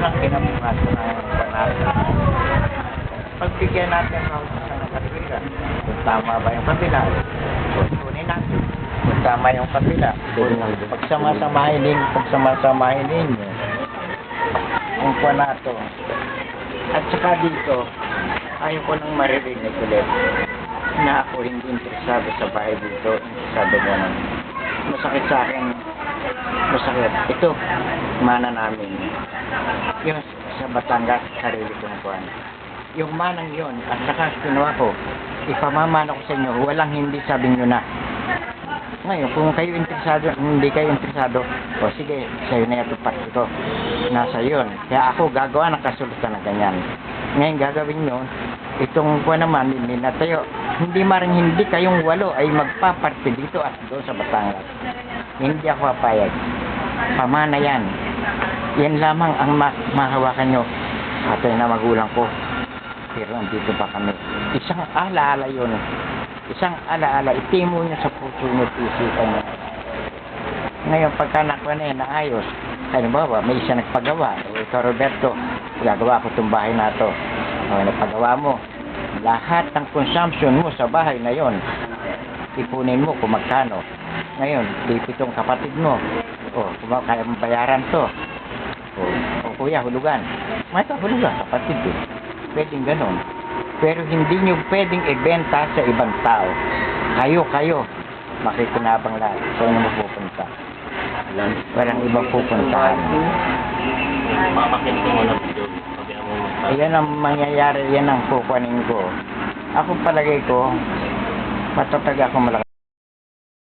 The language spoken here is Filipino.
ng kinabukasan ng panasa. Pagbigyan natin ng isang katwiran, kung tama ba yung kabila, kunin natin. Kung tama yung kabila, pagsamasamahin ninyo, yung panato. At saka dito, ayaw ko nang maririnig ulit na ako hindi interesado sa bahay dito, interesado mo nang masakit sa akin, masakit. Ito, mana namin. Yung sa Batangas, sarili kong kuwan. Yung manang yon at saka kinuha ko, ipamamana ko sa inyo, walang hindi sabi nyo na. Ngayon, kung kayo interesado, hindi kayo interesado, o sige, sa'yo na yung part ito. Nasa yun. Kaya ako gagawa ng kasulatan na ganyan. Ngayon, gagawin nyo, itong kuha naman, hindi na tayo, hindi maring hindi kayong walo ay magpaparte dito at doon sa Batangas. Hindi ako papayag. Pamana yan. Yan lamang ang mahawakan nyo. Atay na magulang ko. Pero nandito pa kami. Isang alaala yun. Isang alaala. Itimo nyo sa puso nyo, isipan nyo. Ngayon, pagka nakuha na yan, naayos. Halimbawa, may isa nagpagawa. Ikaw, Roberto, gagawa ko itong bahay na ito. O, nagpagawa mo. Lahat ng consumption mo sa bahay na yon, ipunin mo kung magkano. Ngayon, itong kapatid mo. O, kung kaya mong bayaran to. O kuya, hulugan. Mata, hulugan, kapatid eh. Pwedeng ganon. Pero hindi nyo pwedeng ibenta sa ibang tao. Kayo, makikinabang lahat. Saan nyo mapupunta? Walang ibang pupuntahan. Makapakinig mo ng video. Yan ang mangyayari, yan ang kukunin ko. Ako palagay ko, matatag ako malaki.